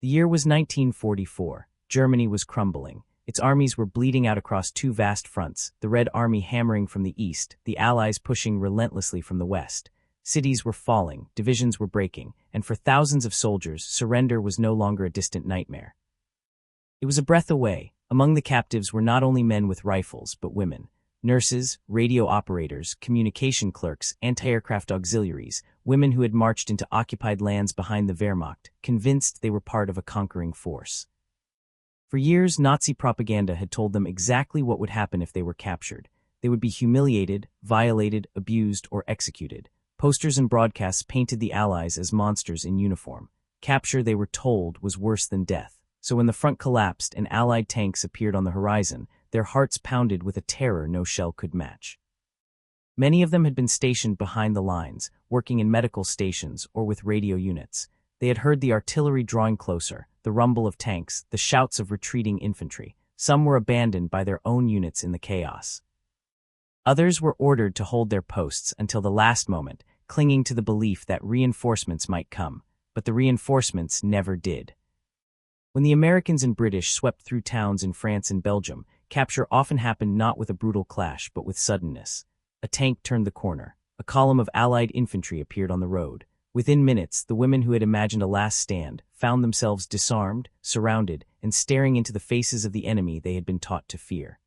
The year was 1944. Germany was crumbling. Its armies were bleeding out across two vast fronts, the Red Army hammering from the east, the Allies pushing relentlessly from the west. Cities were falling, divisions were breaking, and for thousands of soldiers, surrender was no longer a distant nightmare. It was a breath away. Among the captives were not only men with rifles, but women. Nurses, radio operators, communication clerks, anti-aircraft auxiliaries, women who had marched into occupied lands behind the Wehrmacht, convinced they were part of a conquering force. For years, Nazi propaganda had told them exactly what would happen if they were captured. They would be humiliated, violated, abused, or executed. Posters and broadcasts painted the Allies as monsters in uniform. Capture, they were told, was worse than death. So when the front collapsed and Allied tanks appeared on the horizon, their hearts pounded with a terror no shell could match. Many of them had been stationed behind the lines, working in medical stations or with radio units. They had heard the artillery drawing closer, the rumble of tanks, the shouts of retreating infantry. Some were abandoned by their own units in the chaos. Others were ordered to hold their posts until the last moment, clinging to the belief that reinforcements might come, but the reinforcements never did. When the Americans and British swept through towns in France and Belgium, capture often happened not with a brutal clash but with suddenness. A tank turned the corner. A column of Allied infantry appeared on the road. Within minutes, the women who had imagined a last stand found themselves disarmed, surrounded, and staring into the faces of the enemy they had been taught to fear.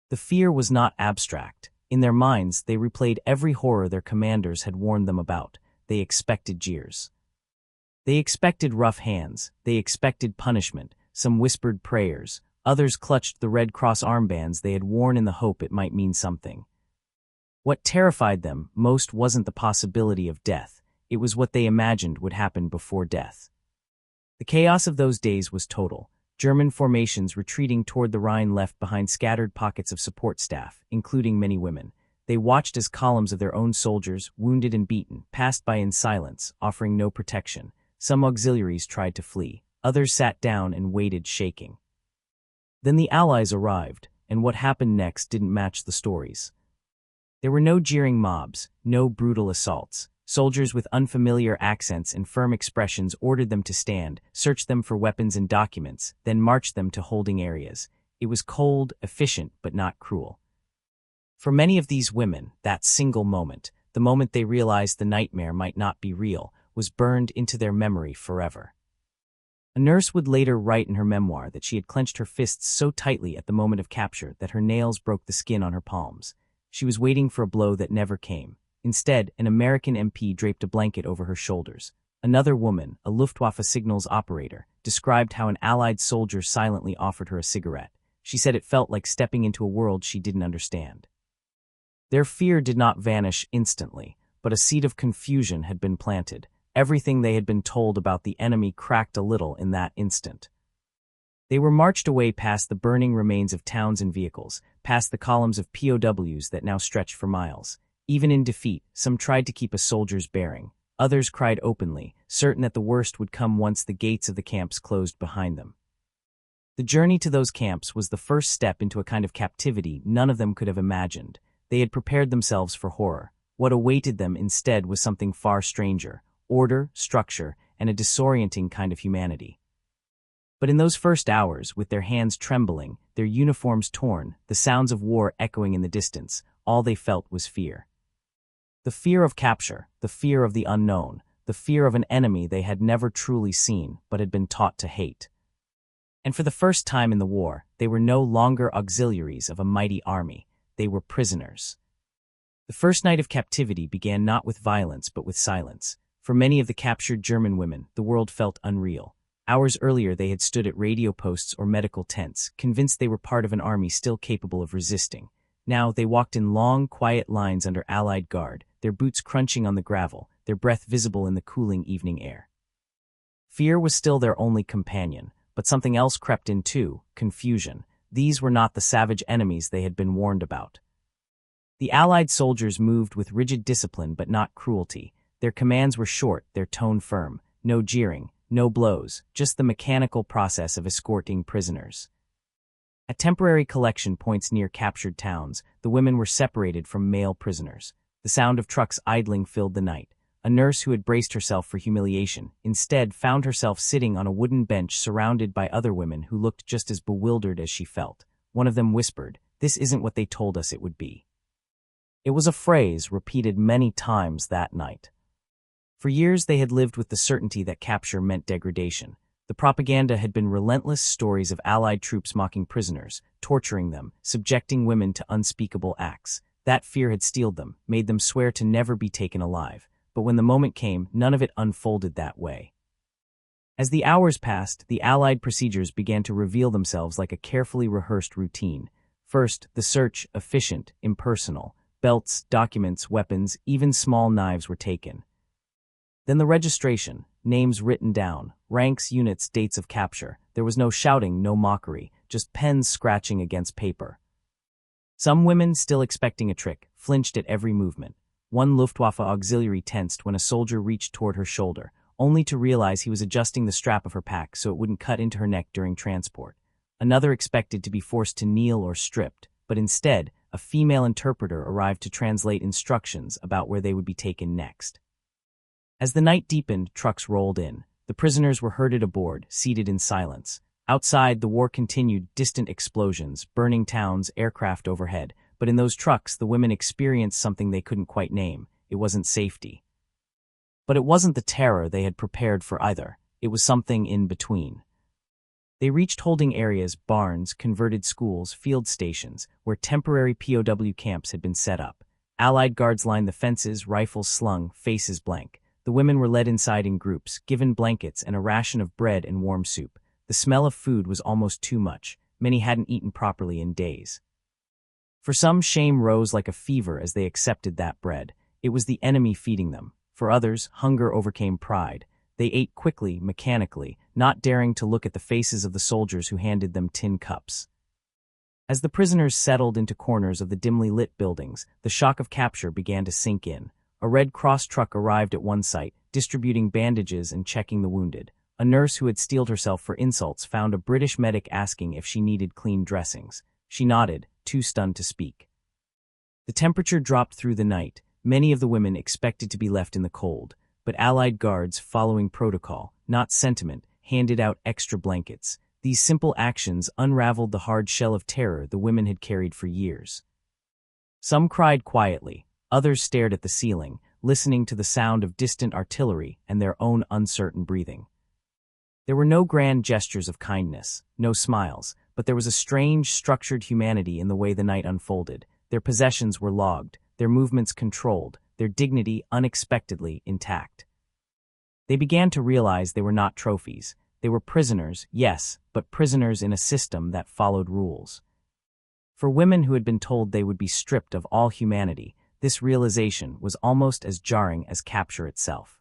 The fear was not abstract. In their minds, they replayed every horror their commanders had warned them about. They expected jeers. They expected rough hands. They expected punishment. Some whispered prayers. Others clutched the Red Cross armbands they had worn in the hope it might mean something. What terrified them most wasn't the possibility of death. It was what they imagined would happen before death. The chaos of those days was total. German formations retreating toward the Rhine left behind scattered pockets of support staff, including many women. They watched as columns of their own soldiers, wounded and beaten, passed by in silence, offering no protection. Some auxiliaries tried to flee. Others sat down and waited, shaking. Then the Allies arrived, and what happened next didn't match the stories. There were no jeering mobs, no brutal assaults. Soldiers with unfamiliar accents and firm expressions ordered them to stand, searched them for weapons and documents, then marched them to holding areas. It was cold, efficient, but not cruel. For many of these women, that single moment, the moment they realized the nightmare might not be real, was burned into their memory forever. A nurse would later write in her memoir that she had clenched her fists so tightly at the moment of capture that her nails broke the skin on her palms. She was waiting for a blow that never came. Instead, an American MP draped a blanket over her shoulders. Another woman, a Luftwaffe signals operator, described how an Allied soldier silently offered her a cigarette. She said it felt like stepping into a world she didn't understand. Their fear did not vanish instantly, but a seed of confusion had been planted. Everything they had been told about the enemy cracked a little in that instant. They were marched away past the burning remains of towns and vehicles, past the columns of POWs that now stretched for miles. Even in defeat, some tried to keep a soldier's bearing. Others cried openly, certain that the worst would come once the gates of the camps closed behind them. The journey to those camps was the first step into a kind of captivity none of them could have imagined. They had prepared themselves for horror. What awaited them instead was something far stranger: order, structure, and a disorienting kind of humanity. But in those first hours, with their hands trembling, their uniforms torn, the sounds of war echoing in the distance, all they felt was fear. The fear of capture, the fear of the unknown, the fear of an enemy they had never truly seen but had been taught to hate. And for the first time in the war, they were no longer auxiliaries of a mighty army. They were prisoners. The first night of captivity began not with violence but with silence. For many of the captured German women, the world felt unreal. Hours earlier they had stood at radio posts or medical tents, convinced they were part of an army still capable of resisting. Now they walked in long, quiet lines under Allied guard, their boots crunching on the gravel, their breath visible in the cooling evening air. Fear was still their only companion, but something else crept in too: confusion. These were not the savage enemies they had been warned about. The Allied soldiers moved with rigid discipline but not cruelty. Their commands were short, their tone firm. No jeering, no blows, just the mechanical process of escorting prisoners. At temporary collection points near captured towns, the women were separated from male prisoners. The sound of trucks idling filled the night. a nurse who had braced herself for humiliation, instead found herself sitting on a wooden bench surrounded by other women who looked just as bewildered as she felt. One of them whispered, "This isn't what they told us it would be." It was a phrase repeated many times that night. For years they had lived with the certainty that capture meant degradation. The propaganda had been relentless stories of Allied troops mocking prisoners, torturing them, subjecting women to unspeakable acts. That fear had steeled them, made them swear to never be taken alive. But when the moment came, none of it unfolded that way. As the hours passed, the Allied procedures began to reveal themselves like a carefully rehearsed routine. First, the search, efficient, impersonal. Belts, documents, weapons, even small knives were taken. Then the registration, names written down, ranks, units, dates of capture. There was no shouting, no mockery, just pens scratching against paper. Some women, still expecting a trick, flinched at every movement. One Luftwaffe auxiliary tensed when a soldier reached toward her shoulder, only to realize he was adjusting the strap of her pack so it wouldn't cut into her neck during transport. Another expected to be forced to kneel or stripped, but instead, a female interpreter arrived to translate instructions about where they would be taken next. As the night deepened, trucks rolled in. The prisoners were herded aboard, seated in silence. Outside, the war continued, distant explosions, burning towns, aircraft overhead. But in those trucks, the women experienced something they couldn't quite name. It wasn't safety. But it wasn't the terror they had prepared for either. It was something in between. They reached holding areas, barns, converted schools, field stations, where temporary POW camps had been set up. Allied guards lined the fences, rifles slung, faces blank. The women were led inside in groups, given blankets and a ration of bread and warm soup. The smell of food was almost too much. Many hadn't eaten properly in days. For some, shame rose like a fever as they accepted that bread. It was the enemy feeding them. For others, hunger overcame pride. They ate quickly, mechanically, not daring to look at the faces of the soldiers who handed them tin cups. As the prisoners settled into corners of the dimly lit buildings, the shock of capture began to sink in. A Red Cross truck arrived at one site, distributing bandages and checking the wounded. A nurse who had steeled herself for insults found a British medic asking if she needed clean dressings. She nodded, too stunned to speak. The temperature dropped through the night. Many of the women expected to be left in the cold, but Allied guards, following protocol, not sentiment, handed out extra blankets. These simple actions unraveled the hard shell of terror the women had carried for years. Some cried quietly. Others stared at the ceiling, listening to the sound of distant artillery and their own uncertain breathing. There were no grand gestures of kindness, no smiles, but there was a strange, structured humanity in the way the night unfolded. Their possessions were logged, their movements controlled, their dignity unexpectedly intact. They began to realize they were not trophies. They were prisoners, yes, but prisoners in a system that followed rules. For women who had been told they would be stripped of all humanity, this realization was almost as jarring as capture itself.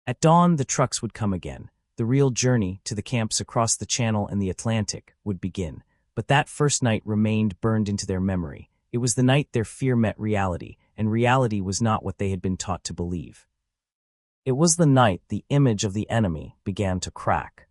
At dawn, the trucks would come again. The real journey to the camps across the Channel and the Atlantic would begin. But that first night remained burned into their memory. It was the night their fear met reality, and reality was not what they had been taught to believe. It was the night the image of the enemy began to crack.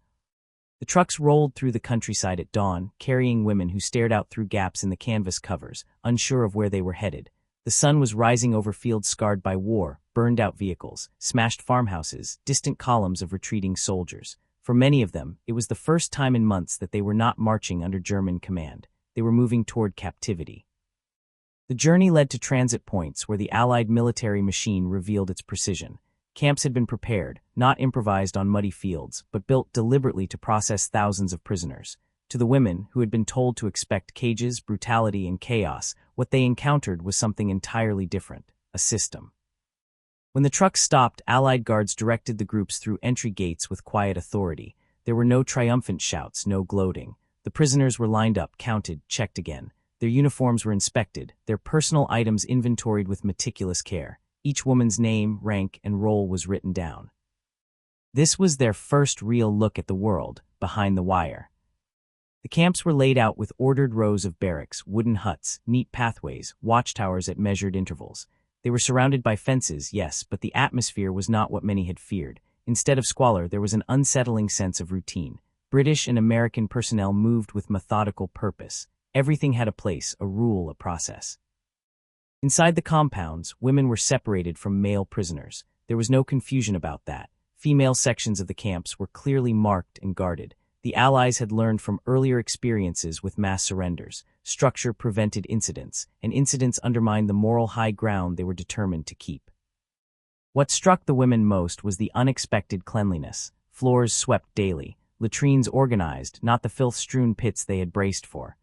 The trucks rolled through the countryside at dawn, carrying women who stared out through gaps in the canvas covers, unsure of where they were headed. The sun was rising over fields scarred by war, burned-out vehicles, smashed farmhouses, distant columns of retreating soldiers. For many of them, it was the first time in months that they were not marching under German command. They were moving toward captivity. The journey led to transit points where the Allied military machine revealed its precision. Camps had been prepared, not improvised on muddy fields, but built deliberately to process thousands of prisoners. To the women, who had been told to expect cages, brutality, and chaos, what they encountered was something entirely different, a system. When the trucks stopped, Allied guards directed the groups through entry gates with quiet authority. There were no triumphant shouts, no gloating. The prisoners were lined up, counted, checked again. Their uniforms were inspected, their personal items inventoried with meticulous care. Each woman's name, rank, and role was written down. This was their first real look at the world, behind the wire. The camps were laid out with ordered rows of barracks, wooden huts, neat pathways, watchtowers at measured intervals. They were surrounded by fences, yes, but the atmosphere was not what many had feared. Instead of squalor, there was an unsettling sense of routine. British and American personnel moved with methodical purpose. Everything had a place, a rule, a process. Inside the compounds, women were separated from male prisoners. There was no confusion about that. Female sections of the camps were clearly marked and guarded. The Allies had learned from earlier experiences with mass surrenders. Structure prevented incidents, and incidents undermined the moral high ground they were determined to keep. What struck the women most was the unexpected cleanliness. Floors swept daily, latrines organized, not the filth-strewn pits they had braced for.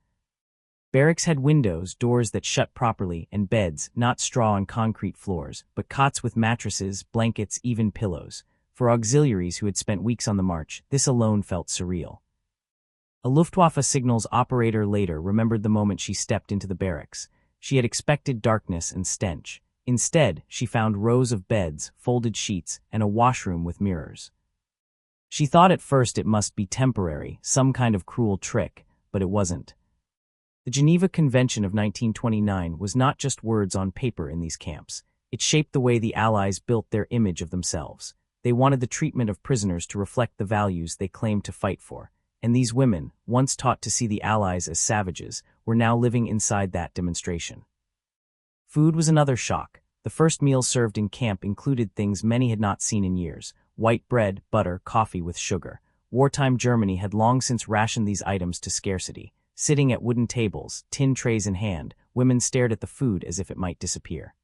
Barracks had windows, doors that shut properly, and beds, not straw and concrete floors, but cots with mattresses, blankets, even pillows. For auxiliaries who had spent weeks on the march, this alone felt surreal. A Luftwaffe signals operator later remembered the moment she stepped into the barracks. She had expected darkness and stench. Instead, she found rows of beds, folded sheets, and a washroom with mirrors. She thought at first it must be temporary, some kind of cruel trick, but it wasn't. The Geneva Convention of 1929 was not just words on paper in these camps. It shaped the way the Allies built their image of themselves. They wanted the treatment of prisoners to reflect the values they claimed to fight for. And these women, once taught to see the Allies as savages, were now living inside that demonstration. Food was another shock. The first meals served in camp included things many had not seen in years: white bread, butter, coffee with sugar. Wartime Germany had long since rationed these items to scarcity. Sitting at wooden tables, tin trays in hand, women stared at the food as if it might disappear.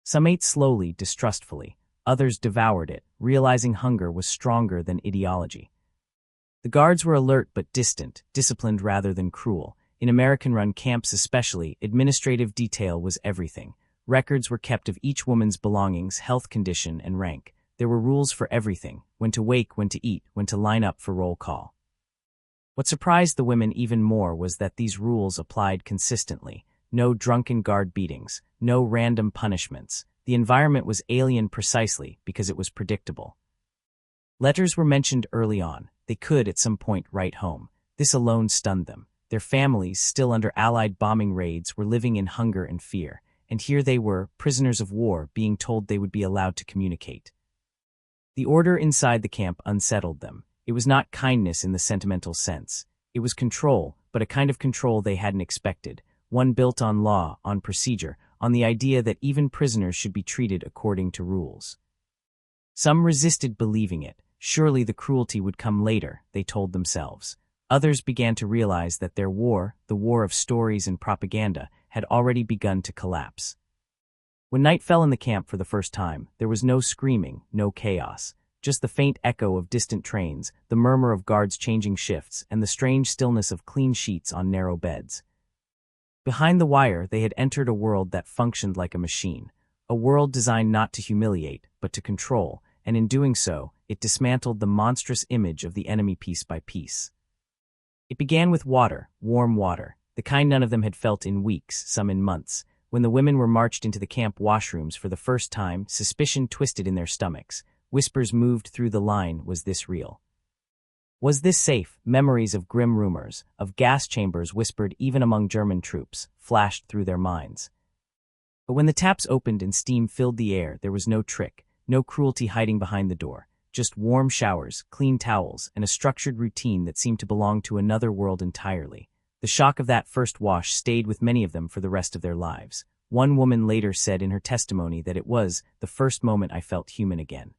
Some ate slowly, distrustfully. Others devoured it, realizing hunger was stronger than ideology. The guards were alert but distant, disciplined rather than cruel. In American-run camps especially, administrative detail was everything. Records were kept of each woman's belongings, health condition, and rank. There were rules for everything: when to wake, when to eat, when to line up for roll call. What surprised the women even more was that these rules applied consistently. No drunken guard beatings, no random punishments. The environment was alien precisely because it was predictable. Letters were mentioned early on. They could, at some point, write home. This alone stunned them. Their families, still under Allied bombing raids, were living in hunger and fear. And here they were, prisoners of war, being told they would be allowed to communicate. The order inside the camp unsettled them. It was not kindness in the sentimental sense. It was control, but a kind of control they hadn't expected. One built on law, on procedure, on the idea that even prisoners should be treated according to rules. Some resisted believing it. Surely the cruelty would come later, they told themselves. Others began to realize that their war, the war of stories and propaganda, had already begun to collapse. When night fell in the camp for the first time, there was no screaming, no chaos. Just the faint echo of distant trains, the murmur of guards changing shifts, and the strange stillness of clean sheets on narrow beds. Behind the wire, they had entered a world that functioned like a machine. A world designed not to humiliate, but to control, and in doing so, it dismantled the monstrous image of the enemy piece by piece. It began with water, warm water, the kind none of them had felt in weeks, some in months. When the women were marched into the camp washrooms for the first time, suspicion twisted in their stomachs. Whispers moved through the line: was this real? Was this safe? Memories of grim rumors, of gas chambers whispered even among German troops, flashed through their minds. But when the taps opened and steam filled the air, there was no trick, no cruelty hiding behind the door. Just warm showers, clean towels, and a structured routine that seemed to belong to another world entirely. The shock of that first wash stayed with many of them for the rest of their lives. One woman later said in her testimony that it was the first moment I felt human again.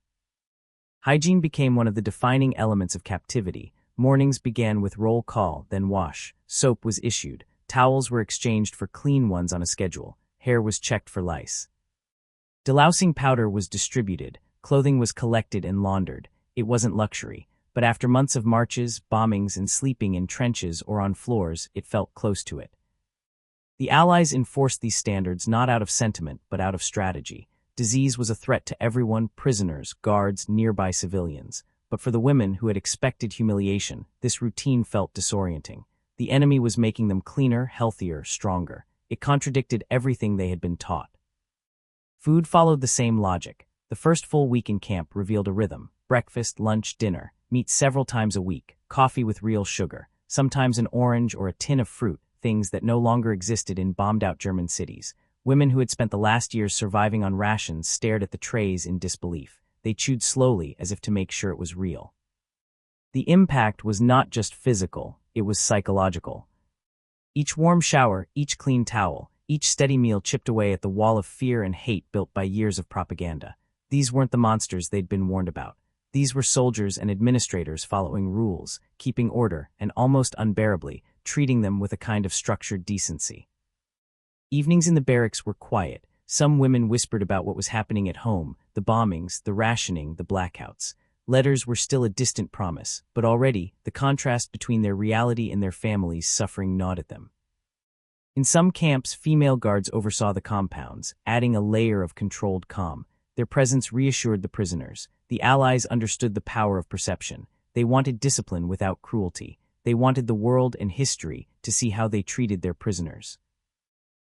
Hygiene became one of the defining elements of captivity. Mornings began with roll call, then wash. Soap was issued. Towels were exchanged for clean ones on a schedule. Hair was checked for lice. Delousing powder was distributed. Clothing was collected and laundered. It wasn't luxury, but after months of marches, bombings, and sleeping in trenches or on floors, it felt close to it. The Allies enforced these standards not out of sentiment, but out of strategy. Disease was a threat to everyone: prisoners, guards, nearby civilians. But for the women who had expected humiliation, this routine felt disorienting. The enemy was making them cleaner, healthier, stronger. It contradicted everything they had been taught. Food followed the same logic. The first full week in camp revealed a rhythm: breakfast, lunch, dinner, meat several times a week, coffee with real sugar, sometimes an orange or a tin of fruit, things that no longer existed in bombed-out German cities. Women who had spent the last years surviving on rations stared at the trays in disbelief. They chewed slowly as if to make sure it was real. The impact was not just physical, it was psychological. Each warm shower, each clean towel, each steady meal chipped away at the wall of fear and hate built by years of propaganda. These weren't the monsters they'd been warned about. These were soldiers and administrators following rules, keeping order, and almost unbearably, treating them with a kind of structured decency. Evenings in the barracks were quiet. Some women whispered about what was happening at home, the bombings, the rationing, the blackouts. Letters were still a distant promise, but already, the contrast between their reality and their families' suffering gnawed at them. In some camps, female guards oversaw the compounds, adding a layer of controlled calm. Their presence reassured the prisoners. The Allies understood the power of perception. They wanted discipline without cruelty. They wanted the world and history to see how they treated their prisoners.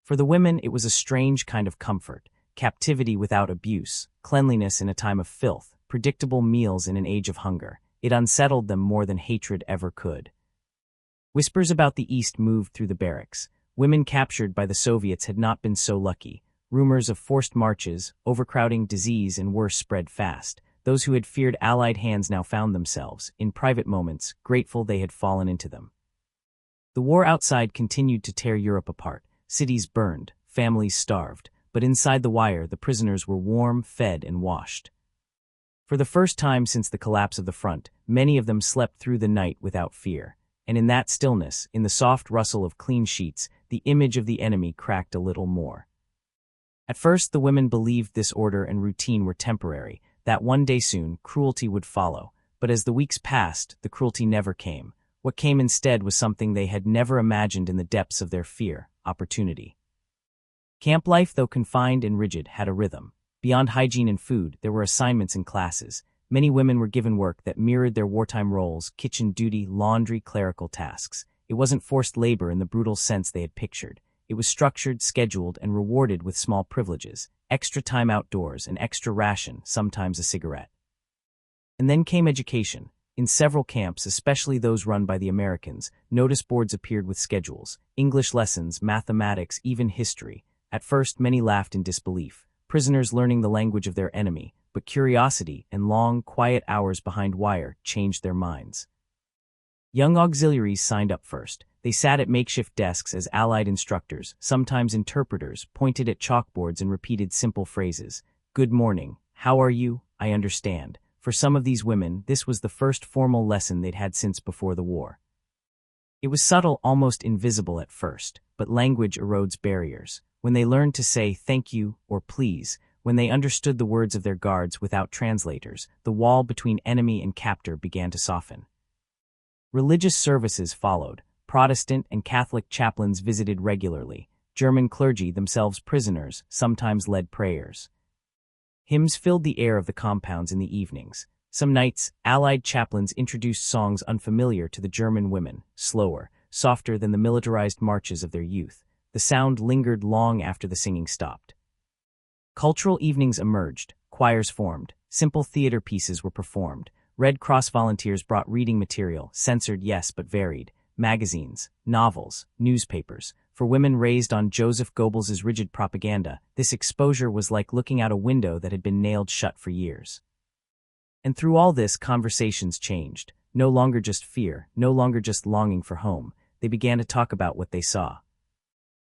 For the women, it was a strange kind of comfort, captivity without abuse, cleanliness in a time of filth, predictable meals in an age of hunger. It unsettled them more than hatred ever could. Whispers about the East moved through the barracks. Women captured by the Soviets had not been so lucky. Rumors of forced marches, overcrowding, disease, and worse spread fast. Those who had feared Allied hands now found themselves, in private moments, grateful they had fallen into them. The war outside continued to tear Europe apart. Cities burned, families starved, but inside the wire the prisoners were warm, fed, and washed. For the first time since the collapse of the front, many of them slept through the night without fear. And in that stillness, in the soft rustle of clean sheets, the image of the enemy cracked a little more. At first the women believed this order and routine were temporary, that one day soon cruelty would follow, but as the weeks passed, the cruelty never came. What came instead was something they had never imagined in the depths of their fear: opportunity. Camp life, though confined and rigid, had a rhythm. Beyond hygiene and food, there were assignments and classes. Many women were given work that mirrored their wartime roles: kitchen duty, laundry, clerical tasks. It wasn't forced labor in the brutal sense they had pictured. It was structured, scheduled, and rewarded with small privileges: extra time outdoors, an extra ration, sometimes a cigarette. And then came education. In several camps, especially those run by the Americans, notice boards appeared with schedules: English lessons, mathematics, even history. At first, many laughed in disbelief, prisoners learning the language of their enemy, but curiosity and long, quiet hours behind wire changed their minds. Young auxiliaries signed up first. They sat at makeshift desks as Allied instructors, sometimes interpreters, pointed at chalkboards and repeated simple phrases. Good morning. How are you? I understand. For some of these women, this was the first formal lesson they'd had since before the war. It was subtle, almost invisible at first, but language erodes barriers. When they learned to say thank you or please, when they understood the words of their guards without translators, the wall between enemy and captor began to soften. Religious services followed. Protestant and Catholic chaplains visited regularly. German clergy, themselves prisoners, sometimes led prayers. Hymns filled the air of the compounds in the evenings. Some nights, Allied chaplains introduced songs unfamiliar to the German women, slower, softer than the militarized marches of their youth. The sound lingered long after the singing stopped. Cultural evenings emerged, choirs formed, simple theater pieces were performed. Red Cross volunteers brought reading material, censored yes but varied, magazines, novels, newspapers. For women raised on Joseph Goebbels' rigid propaganda, this exposure was like looking out a window that had been nailed shut for years. And through all this, conversations changed. No longer just fear, no longer just longing for home. They began to talk about what they saw.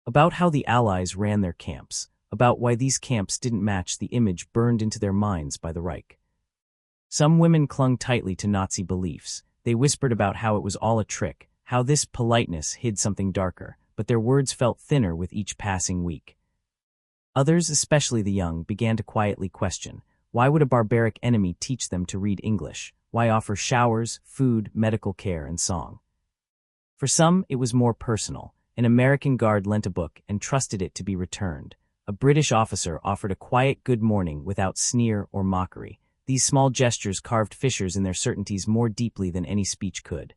About how the Allies ran their camps, about why these camps didn't match the image burned into their minds by the Reich. Some women clung tightly to Nazi beliefs. They whispered about how it was all a trick, how this politeness hid something darker, but their words felt thinner with each passing week. Others, especially the young, began to quietly question, why would a barbaric enemy teach them to read English? Why offer showers, food, medical care, and song? For some, it was more personal. An American guard lent a book and trusted it to be returned. A British officer offered a quiet good morning without sneer or mockery. These small gestures carved fissures in their certainties more deeply than any speech could.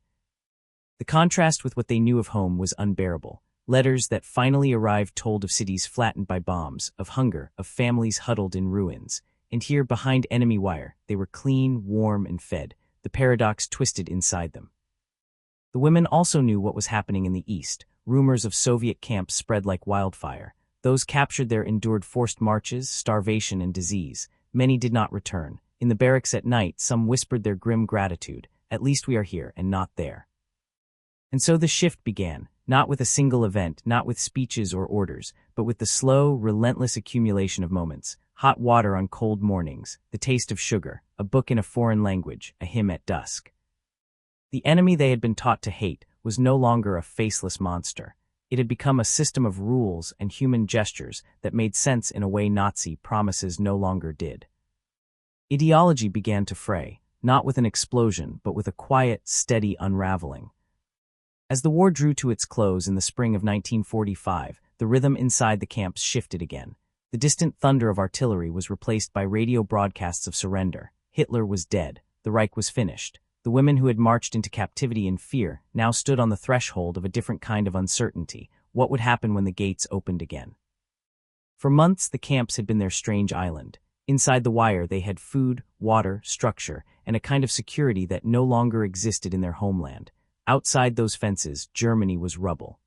The contrast with what they knew of home was unbearable. Letters that finally arrived told of cities flattened by bombs, of hunger, of families huddled in ruins. And here, behind enemy wire, they were clean, warm, and fed, the paradox twisted inside them. The women also knew what was happening in the East. Rumors of Soviet camps spread like wildfire. Those captured there endured forced marches, starvation, and disease. Many did not return. In the barracks at night, some whispered their grim gratitude. At least we are here and not there. And so the shift began, not with a single event, not with speeches or orders, but with the slow, relentless accumulation of moments. hot water on cold mornings, the taste of sugar, a book in a foreign language, a hymn at dusk. The enemy they had been taught to hate was no longer a faceless monster. It had become a system of rules and human gestures that made sense in a way Nazi promises no longer did. Ideology began to fray, not with an explosion, but with a quiet, steady unraveling. As the war drew to its close in the spring of 1945, the rhythm inside the camps shifted again. The distant thunder of artillery was replaced by radio broadcasts of surrender. Hitler was dead. The Reich was finished. The women who had marched into captivity in fear now stood on the threshold of a different kind of uncertainty. What would happen when the gates opened again? For months, the camps had been their strange island. Inside the wire, they had food, water, structure, and a kind of security that no longer existed in their homeland. Outside those fences, Germany was rubble.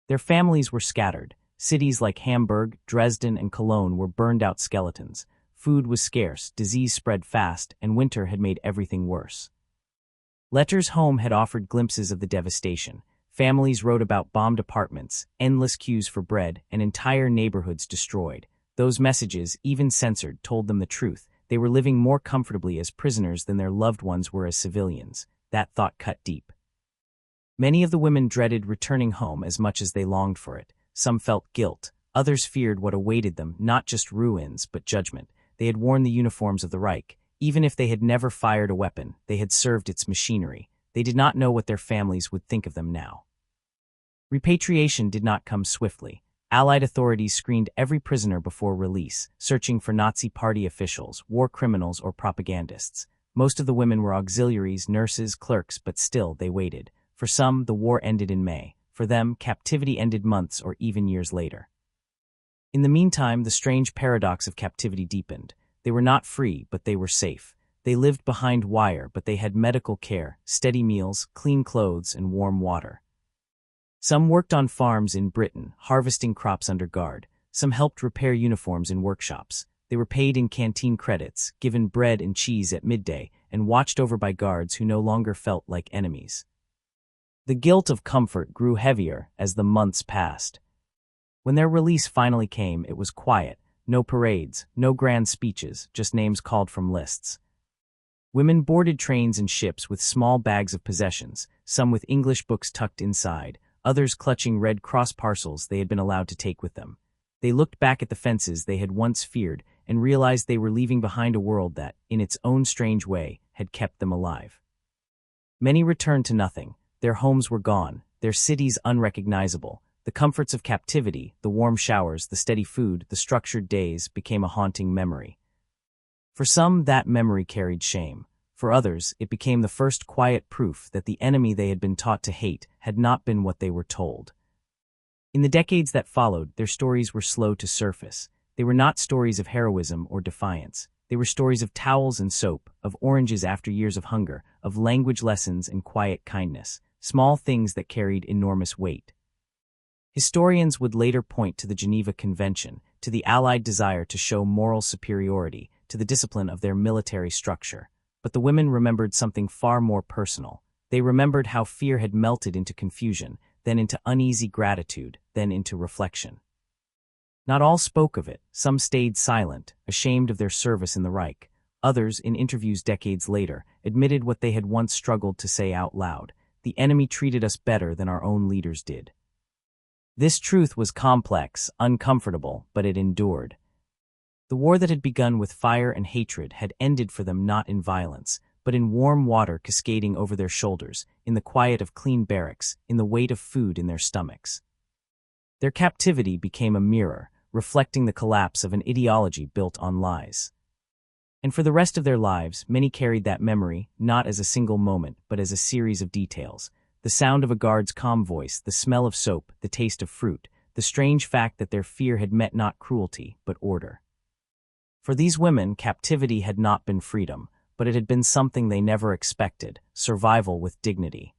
Their families were scattered. Cities like Hamburg, Dresden, and Cologne were burned-out skeletons. Food was scarce, disease spread fast, and winter had made everything worse. Letters home had offered glimpses of the devastation. Families wrote about bombed apartments, endless queues for bread, and entire neighborhoods destroyed. Those messages, even censored, told them the truth. They were living more comfortably as prisoners than their loved ones were as civilians. That thought cut deep. Many of the women dreaded returning home as much as they longed for it. Some felt guilt. Others feared what awaited them, not just ruins, but judgment. They had worn the uniforms of the Reich. Even if they had never fired a weapon, they had served its machinery. They did not know what their families would think of them now. Repatriation did not come swiftly. Allied authorities screened every prisoner before release, searching for Nazi party officials, war criminals, or propagandists. Most of the women were auxiliaries, nurses, clerks, but still they waited. For some, the war ended in May. For them, captivity ended months or even years later. In the meantime, the strange paradox of captivity deepened. They were not free, but they were safe. They lived behind wire, but they had medical care, steady meals, clean clothes, and warm water. Some worked on farms in Britain, harvesting crops under guard. Some helped repair uniforms in workshops. They were paid in canteen credits, given bread and cheese at midday, and watched over by guards who no longer felt like enemies. The guilt of comfort grew heavier as the months passed. When their release finally came, it was quiet. No parades, no grand speeches, just names called from lists. Women boarded trains and ships with small bags of possessions, some with English books tucked inside, others clutching Red Cross parcels they had been allowed to take with them. They looked back at the fences they had once feared and realized they were leaving behind a world that, in its own strange way, had kept them alive. Many returned to nothing. Their homes were gone, their cities unrecognizable. The comforts of captivity, the warm showers, the steady food, the structured days became a haunting memory. For some, that memory carried shame. For others, it became the first quiet proof that the enemy they had been taught to hate had not been what they were told. In the decades that followed, their stories were slow to surface. They were not stories of heroism or defiance. They were stories of towels and soap, of oranges after years of hunger, of language lessons and quiet kindness, small things that carried enormous weight. Historians would later point to the Geneva Convention, to the Allied desire to show moral superiority, to the discipline of their military structure. But the women remembered something far more personal. They remembered how fear had melted into confusion, then into uneasy gratitude, then into reflection. Not all spoke of it. Some stayed silent, ashamed of their service in the Reich. Others, in interviews decades later, admitted what they had once struggled to say out loud. The enemy treated us better than our own leaders did. This truth was complex, uncomfortable, but it endured. The war that had begun with fire and hatred had ended for them not in violence, but in warm water cascading over their shoulders, in the quiet of clean barracks, in the weight of food in their stomachs. Their captivity became a mirror, reflecting the collapse of an ideology built on lies. And for the rest of their lives, many carried that memory, not as a single moment, but as a series of details. The sound of a guard's calm voice, the smell of soap, the taste of fruit, the strange fact that their fear had met not cruelty, but order. For these women, captivity had not been freedom, but it had been something they never expected, survival with dignity.